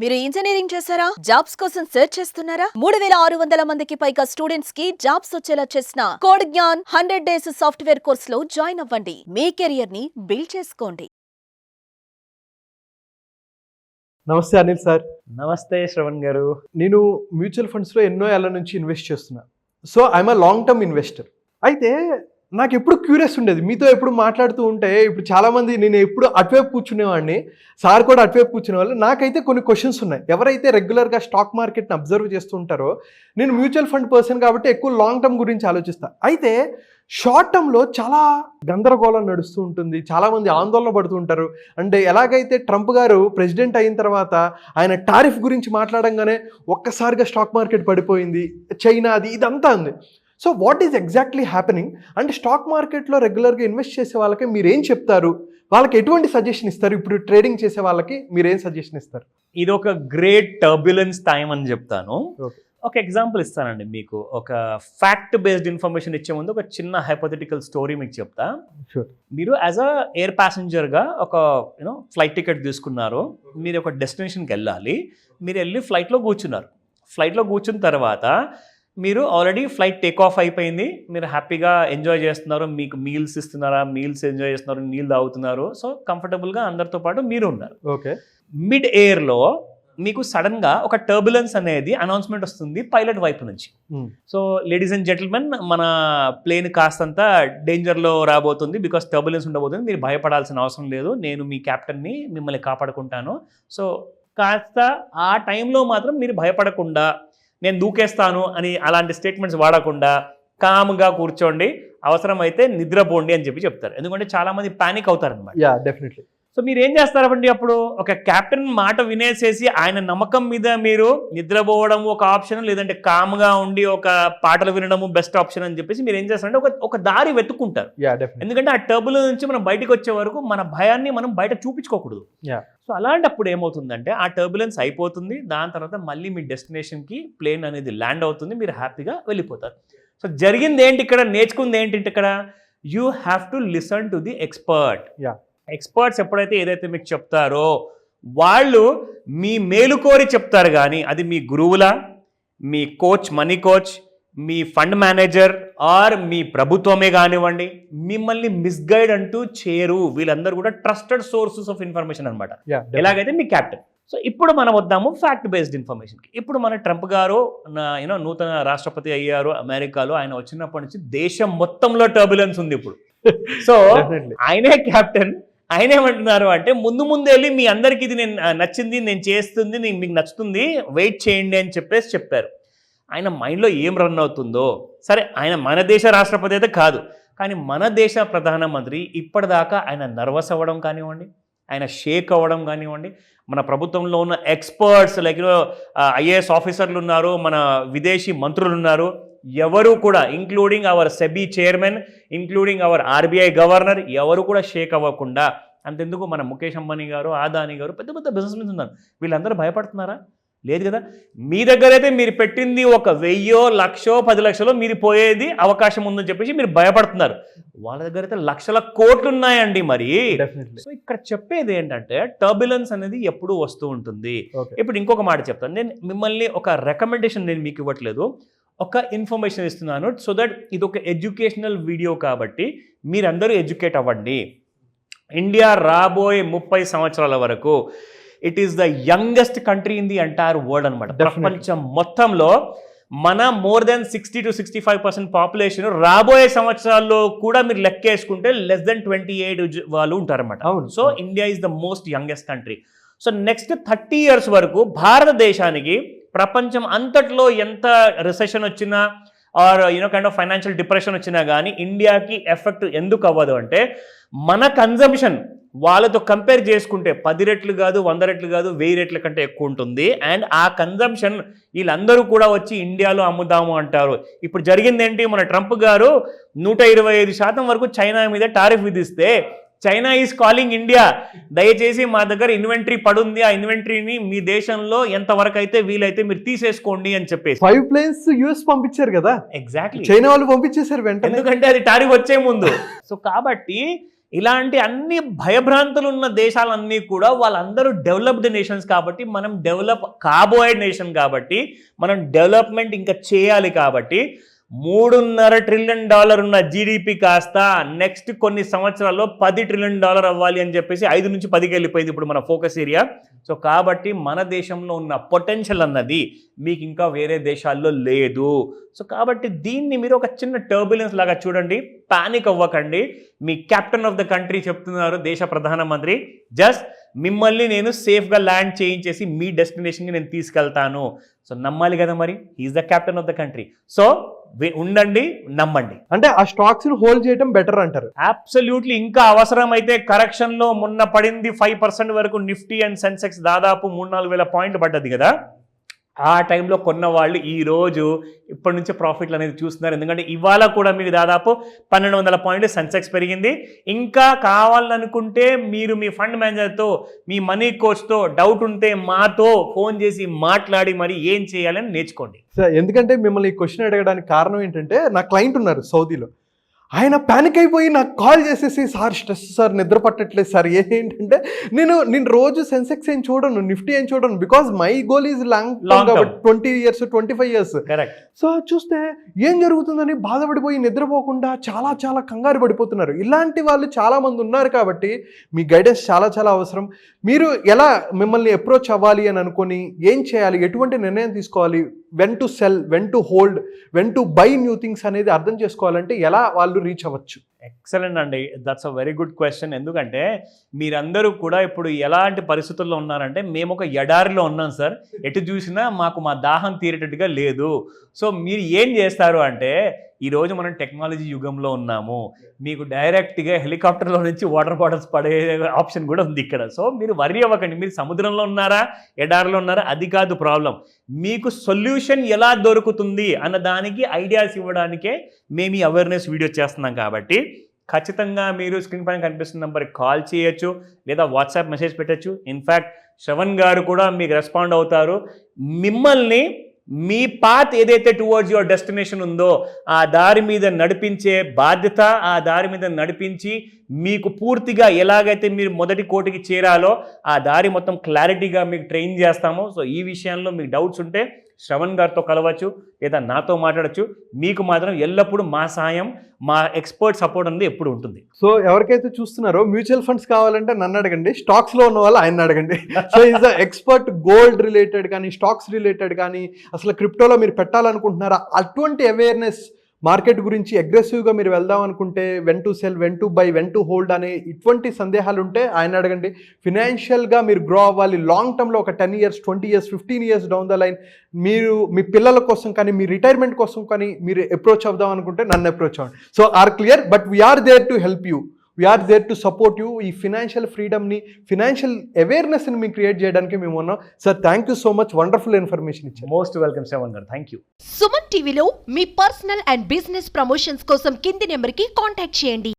మీరు ఇంజనీరింగ్ చేశారా? జాబ్స్ కోసం సెర్చ్ చేస్తున్నారా? 3600 మందికి పైగా స్టూడెంట్స్ కి జాబ్స్ వచ్చేలా చేసిన code Gyan 100 days software course లో జాయిన్ అవ్వండి. మీ కెరియర్ ని బిల్డ్ చేసుకోండి. నమస్తే అనిల్ సార్. నమస్తే శ్రవణ్ గారు. నేను మ్యూచువల్ ఫండ్స్లో ఎన్నో ఏళ్ల నుంచి ఇన్వెస్ట్ చేస్తున్నా. So I'm a long term investor. అయితే నాకు ఎప్పుడు క్యూరియస్ ఉండేది, మీతో ఎప్పుడు మాట్లాడుతూ ఉంటే ఇప్పుడు చాలామంది, నేను ఎప్పుడు అటువైపు కూర్చునేవాడిని, సార్ కూడా అటువైపు కూర్చునేవాళ్ళు. నాకైతే కొన్ని క్వశ్చన్స్ ఉన్నాయి. ఎవరైతే రెగ్యులర్గా స్టాక్ మార్కెట్ని అబ్జర్వ్ చేస్తూ ఉంటారో, నేను మ్యూచువల్ ఫండ్ పర్సన్ కాబట్టి ఎక్కువ లాంగ్ టర్మ్ గురించి ఆలోచిస్తాను. అయితే షార్ట్ టర్మ్లో చాలా గందరగోళం నడుస్తూ ఉంటుంది, చాలామంది ఆందోళన పడుతూ ఉంటారు. అంటే ఎలాగైతే ట్రంప్ గారు ప్రెసిడెంట్ అయిన తర్వాత ఆయన టారిఫ్ గురించి మాట్లాడంగానే ఒక్కసారిగా స్టాక్ మార్కెట్ పడిపోయింది, చైనా అది ఇదంతా ఉంది. So what is exactly happening? అంటే స్టాక్ మార్కెట్లో రెగ్యులర్గా ఇన్వెస్ట్ చేసే వాళ్ళకి మీరేం చెప్తారు? వాళ్ళకి ఎటువంటి సజెషన్ ఇస్తారు? ఇప్పుడు ట్రేడింగ్ చేసే వాళ్ళకి మీరేం సజెషన్ ఇస్తారు? ఇది ఒక గ్రేట్ టర్బ్యులెన్స్ టైం అని చెప్తాను. ఓకే, ఒక ఎగ్జాంపుల్ ఇస్తానండి మీకు. ఒక ఫ్యాక్ట్ బేస్డ్ ఇన్ఫర్మేషన్ ఇచ్చే ముందు ఒక చిన్న హైపోథెటికల్ స్టోరీ మీకు చెప్తా. షూర్. మీరు యాజ్ అ ఎయిర్ ప్యాసింజర్గా ఒక ఫ్లైట్ టికెట్ తీసుకున్నారు. మీరు ఒక డెస్టినేషన్కి వెళ్ళాలి. మీరు వెళ్ళి ఫ్లైట్లో కూర్చున్నారు. ఫ్లైట్లో కూర్చున్న తర్వాత మీరు ఆల్రెడీ ఫ్లైట్ టేక్ ఆఫ్ అయిపోయింది. మీరు హ్యాపీగా ఎంజాయ్ చేస్తున్నారు. మీకు మీల్స్ ఇస్తున్నారా, మీల్స్ ఎంజాయ్ చేస్తున్నారు, నీళ్ళు తాగుతున్నారు. సో కంఫర్టబుల్గా అందరితో పాటు మీరు ఉన్నారు. ఓకే. మిడ్ ఎయిర్లో మీకు సడన్గా ఒక టర్బులెన్స్ అనేది అనౌన్స్మెంట్ వస్తుంది పైలట్ వైపు నుంచి. సో లేడీస్ అండ్ జెంటిల్మెన్, మన ప్లేన్ కాస్తంత డేంజర్లో రాబోతుంది, బికాస్ టర్బులెన్స్ ఉండబోతుంది. మీరు భయపడాల్సిన అవసరం లేదు, నేను మీ కెప్టెన్ని, మిమ్మల్ని కాపాడుకుంటాను. సో కాస్త ఆ టైంలో మాత్రం మీరు భయపడకుండా, నేను దూకేస్తాను అని అలాంటి స్టేట్మెంట్స్ వాడకుండా కామ్గా కూర్చోండి, అవసరమైతే నిద్రపోండి అని చెప్తారు. ఎందుకంటే చాలామంది ప్యానిక్ అవుతారనమాట. Yeah, definitely. సో మీరు ఏం చేస్తారండి, అప్పుడు ఒక కెప్టెన్ మాట వినేసేసి ఆయన నమ్మకం మీద మీరు నిద్రపోవడం ఒక ఆప్షన్, లేదంటే కామ్గా ఉండి ఒక పాటలు వినడము బెస్ట్ ఆప్షన్ అని చెప్పేసి మీరు ఏం చేస్తారంటే ఒక దారి వెతుక్కుంటారు. ఎందుకంటే ఆ టర్బుల్ నుంచి మనం బయటకు వచ్చే వరకు మన భయాన్ని మనం బయట చూపించుకోకూడదు. సో అలాంటప్పుడు ఏమవుతుందంటే ఆ టర్బులెన్స్ అయిపోతుంది. దాని తర్వాత మళ్ళీ మీ డెస్టినేషన్కి ప్లేన్ అనేది ల్యాండ్ అవుతుంది, మీరు హ్యాపీగా వెళ్ళిపోతారు. సో జరిగింది ఏంటి ఇక్కడ, నేర్చుకుంది ఏంటి ఇక్కడ? You have to listen to the expert. Experts ఎప్పుడైతే ఏదైతే మీకు చెప్తారో వాళ్ళు మీ మేలు కోరి చెప్తారు, కానీ అది మీ గురువులా, మీ కోచ్, మనీ కోచ్, మీ ఫండ్ మేనేజర్ ఆర్ మీ ప్రభుత్వమే కానివ్వండి, మిమ్మల్ని మిస్గైడ్ అంటూ చేయరు. వీళ్ళందరూ కూడా ట్రస్టెడ్ సోర్సెస్ ఆఫ్ ఇన్ఫర్మేషన్ అనమాట. ఎలాగైతే మీ క్యాప్టెన్. సో ఇప్పుడు మనం వద్దాము ఫ్యాక్ట్ బేస్డ్ ఇన్ఫర్మేషన్కి. ఇప్పుడు మన ట్రంప్ గారు నూతన రాష్ట్రపతి అయ్యారు అమెరికాలో. ఆయన వచ్చినప్పటి నుంచి దేశం మొత్తంలో టర్బులెన్స్ ఉంది ఇప్పుడు. సో ఆయనే క్యాప్టెన్. ఆయన ఏమంటున్నారు అంటే, ముందు వెళ్ళి మీ అందరికీ ఇది నేను నచ్చింది, నేను చేస్తుంది, మీకు నచ్చుతుంది, వెయిట్ చేయండి అని చెప్పారు. ఆయన మైండ్లో ఏం రన్ అవుతుందో సరే, ఆయన మన దేశ రాష్ట్రపతి అయితే కాదు, కానీ మన దేశ ప్రధానమంత్రి ఇప్పటిదాకా ఆయన నర్వస్ అవ్వడం కానివ్వండి, ఆయన షేక్ అవ్వడం కానివ్వండి, మన ప్రభుత్వంలో ఉన్న ఎక్స్పర్ట్స్ లైక్ ఐఏఎస్ ఆఫీసర్లు ఉన్నారు, మన విదేశీ మంత్రులు ఉన్నారు, ఎవరు కూడా including our SEBI chairman, including our RBI governor, ఎవరు కూడా షేక్ అవ్వకుండా, అంతెందుకు మన ముఖేష్ అంబానీ గారు, అదానీ గారు, పెద్ద పెద్ద బిజినెస్ మెన్స్ ఉన్నారు, వీళ్ళందరూ భయపడుతున్నారా? లేదు కదా. మీ దగ్గర అయితే మీరు పెట్టింది 1,000, 1,00,000, 10 లక్షలు మీరు పోయేది అవకాశం ఉందని చెప్పేసి మీరు భయపడుతున్నారు. వాళ్ళ దగ్గర అయితే లక్షల కోట్లు ఉన్నాయండి. మరి సో ఇక్కడ చెప్పేది ఏంటంటే టర్బులెన్స్ అనేది ఎప్పుడూ వస్తూ ఉంటుంది. ఇప్పుడు ఇంకొక మాట చెప్తాను. నేను మిమ్మల్ని ఒక రికమెండేషన్ నేను మీకు ఇవ్వట్లేదు, ఒక ఇన్ఫర్మేషన్ ఇస్తున్నాను. సో దట్ ఇది ఒక ఎడ్యుకేషనల్ వీడియో కాబట్టి మీరందరూ ఎడ్యుకేట్ అవ్వండి. ఇండియా రాబోయే 30 సంవత్సరాల వరకు it is the youngest country in the entire world అనమాట. ప్రపంచం మొత్తంలో మన మోర్ దెన్ 60 to 65% పాపులేషన్ రాబోయే సంవత్సరాల్లో కూడా మీరు లెక్కేసుకుంటే లెస్ దెన్ 28 వాళ్ళు ఉంటారన్నమాట. So India is the most youngest country. So next 30 years వరకు భారతదేశానికి ప్రపంచం అంతట్లో ఎంత రిసెషన్ వచ్చినా or kind of financial depression వచ్చినా కానీ ఇండియాకి ఎఫెక్ట్ ఎందుకు అవ్వదు అంటే, మన కన్జంప్షన్ వాళ్ళతో కంపేర్ చేసుకుంటే 10 రెట్లు కాదు, 100 రెట్లు కాదు, 1000 రెట్ల కంటే ఎక్కువ ఉంటుంది. అండ్ ఆ కన్జంప్షన్ వీళ్ళందరూ కూడా వచ్చి ఇండియాలో అమ్ముదాము అంటారు. ఇప్పుడు జరిగింది ఏంటి, మన ట్రంప్ గారు 125% వరకు చైనా మీద టారిఫ్ విధిస్తే చైనా ఈజ్ కాలింగ్ ఇండియా, దయచేసి మా దగ్గర ఇన్వెంటరీ పడుంది, ఆ ఇన్వెంటరీని మీ దేశంలో ఎంతవరకు అయితే వీలైతే మీరు తీసేసుకోండి అని చెప్పేసి 5 planes US పంపించారు కదా. ఎగ్జాక్ట్లీ, చైనా వాళ్ళు పంపించేశారు వెంటనే, ఎందుకంటే అది టారిఫ్ వచ్చే ముందు. సో కాబట్టి ఇలాంటి అన్ని భయభ్రాంతులు ఉన్న దేశాలన్నీ కూడా వాళ్ళందరూ డెవలప్డ్ నేషన్స్ కాబట్టి, మనం డెవలప్ కాబోయే నేషన్ కాబట్టి, మనం డెవలప్మెంట్ ఇంకా చేయాలి కాబట్టి $3.5 ట్రిలియన్ ఉన్న జీడిపి కాస్త నెక్స్ట్ కొన్ని సంవత్సరాల్లో $10 ట్రిలియన్ అవ్వాలి అని చెప్పేసి 5 నుంచి 10కి వెళ్ళిపోయింది ఇప్పుడు మన ఫోకస్ ఏరియా. సో కాబట్టి మన దేశంలో ఉన్న పొటెన్షియల్ అన్నది మీకు ఇంకా వేరే దేశాల్లో లేదు. సో కాబట్టి దీన్ని మీరు ఒక చిన్న టర్బులెన్స్ లాగా చూడండి, పానిక్ అవ్వకండి. మీ కెప్టెన్ ఆఫ్ ద కంట్రీ చెప్తున్నారు, దేశ ప్రధానమంత్రి, జస్ట్ మిమ్మల్ని నేను సేఫ్గా ల్యాండ్ చేయించేసి మీ డెస్టినేషన్కి నేను తీసుకెళ్తాను. సో నమ్మాలి కదా, మరి he is the captain of the country. So ఉండండి, నమ్మండి. అంటే ఆ స్టాక్స్ ని హోల్డ్ చేయడం బెటర్ అంటారు. అబ్సల్యూట్లీ. ఇంకా అవసరం అయితే కరెక్షన్ లో మొన్న పడింది 5% వరకు నిఫ్టీ అండ్ సెన్సెక్స్ దాదాపు 3-4 వేల పాయింట్లు పడ్డది కదా. ఆ టైంలో కొన్న వాళ్ళు ఈ రోజు ఇప్పటి నుంచి ప్రాఫిట్లు అనేది చూస్తున్నారు. ఎందుకంటే ఇవాళ కూడా మీకు దాదాపు 1200 పాయింట్లు సెన్సెక్స్ పెరిగింది. ఇంకా కావాలనుకుంటే మీరు మీ ఫండ్ మేనేజర్తో, మీ మనీ కోచ్తో డౌట్ ఉంటే మాతో ఫోన్ చేసి మాట్లాడి మరి ఏం చేయాలని నేర్చుకోండి. సార్, ఎందుకంటే మిమ్మల్ని ఈ క్వశ్చన్ అడగడానికి కారణం ఏంటంటే, నా క్లయింట్ ఉన్నారు సౌదీలో, ఆయన పానిక్ అయిపోయి నాకు కాల్ చేసేసి, సార్ స్ట్రెస్ సార్, నిద్ర పట్టట్లేదు సార్. ఏంటంటే నేను రోజు సెన్సెక్స్ ఏం చూడను, నిఫ్టీ ఏం చూడను, because my goal is long 20 years 25 years. Correct. So చూస్తే ఏం జరుగుతుందని బాధపడిపోయి నిద్రపోకుండా చాలా చాలా కంగారు పడిపోతున్నారు. ఇలాంటి వాళ్ళు చాలా మంది ఉన్నారు కాబట్టి మీ గైడెన్స్ చాలా చాలా అవసరం. మీరు ఎలా మిమ్మల్ని అప్రోచ్ అవ్వాలి అని అనుకొని ఏం చేయాలి, ఎటువంటి నిర్ణయం తీసుకోవాలి, when to cell, when to hold, when to buy new things అనేది అర్థం చేసుకోవాలంటే ఎలా వాళ్ళు రీచ్ అవ్వచ్చు? ఎక్సలెంట్ అండి, that's a very good question. ఎందుకంటే మీరందరూ కూడా ఇప్పుడు ఎలాంటి పరిస్థితుల్లో ఉన్నారంటే, మేము ఒక ఎడారిలో ఉన్నాం సార్, ఎటు చూసినా మాకు మా దాహం తీరేటట్టుగా లేదు. సో మీరు ఏం చేస్తారు అంటే, ఈరోజు మనం టెక్నాలజీ యుగంలో ఉన్నాము, మీకు డైరెక్ట్గా హెలికాప్టర్లో నుంచి వాటర్ బాటిల్స్ పడే ఆప్షన్ కూడా ఉంది ఇక్కడ. సో మీరు వర్రీ అవ్వకండి, మీరు సముద్రంలో ఉన్నారా ఎడారిలో ఉన్నారా అది కాదు ప్రాబ్లం. మీకు సొల్యూషన్ ఎలా దొరుకుతుంది అన్న దానికి ఐడియాస్ ఇవ్వడానికే మేము ఈ అవేర్నెస్ వీడియో చేస్తున్నాం. కాబట్టి ఖచ్చితంగా మీరు స్క్రీన్ పైన కనిపిస్తున్న నెంబర్కి కాల్ చేయొచ్చు, లేదా వాట్సాప్ మెసేజ్ పెట్టచ్చు. ఇన్ఫ్యాక్ట్ శ్రవణ్ గారు కూడా మీకు రెస్పాండ్ అవుతారు. మిమ్మల్ని మీ పాత్ ఏదైతే టువర్డ్స్ యువర్ డెస్టినేషన్ ఉందో ఆ దారి మీద నడిపించే బాధ్యత, ఆ దారి మీద నడిపించి మీకు పూర్తిగా ఎలాగైతే మీరు మొదటి కోటికి చేరాలో ఆ దారి మొత్తం క్లారిటీగా మీకు ట్రైన్ చేస్తాము. సో ఈ విషయంలో మీకు డౌట్స్ ఉంటే శ్రవణ్ గారితో కలవచ్చు, లేదా నాతో మాట్లాడచ్చు. మీకు మాత్రం ఎల్లప్పుడూ మా సాయం, మా ఎక్స్పర్ట్ సపోర్ట్ అనేది ఎప్పుడు ఉంటుంది. సో ఎవరికైతే చూస్తున్నారో మ్యూచువల్ ఫండ్స్ కావాలంటే నన్ను అడగండి, స్టాక్స్లో ఉన్న వాళ్ళు ఆయన అడగండి. So is expert. Gold related కానీ, స్టాక్స్ రిలేటెడ్ కానీ, అసలు క్రిప్టోలో మీరు పెట్టాలనుకుంటున్నారా, అటువంటి అవేర్నెస్ మార్కెట్ గురించి అగ్రెసివ్గా మీరు వెళ్దాం అనుకుంటే, when to cell, when to buy, when to hold అనే ఇటువంటి సందేహాలు ఉంటే ఆయన అడగండి. ఫినాన్షియల్గా మీరు గ్రో అవ్వాలి లాంగ్ టర్మ్లో, ఒక 10 years 20 years 15 years down the line, మీరు మీ పిల్లల కోసం కానీ, మీ రిటైర్మెంట్ కోసం కానీ మీరు అప్రోచ్ అవుదాం అనుకుంటే నన్ను అప్రోచ్ అవ్వండి. So are clear, but we are there to help you, we are there to support you. ఈ ఫినాన్షియల్ ఫ్రీడమ్ని, ఫినాన్షియల్ అవేర్నెస్ని మీకు క్రియేట్ చేయడానికి మేము ఉన్నాం. Sir thank you so much, wonderful information ఇచ్చారు. Most welcome Shravan garu, thank you. Suman టీవీలో మీ పర్సనల్ అండ్ బిజినెస్ ప్రమోషన్స్ కోసం కింది నెంబర్కి కాంటాక్ట్ చేయండి.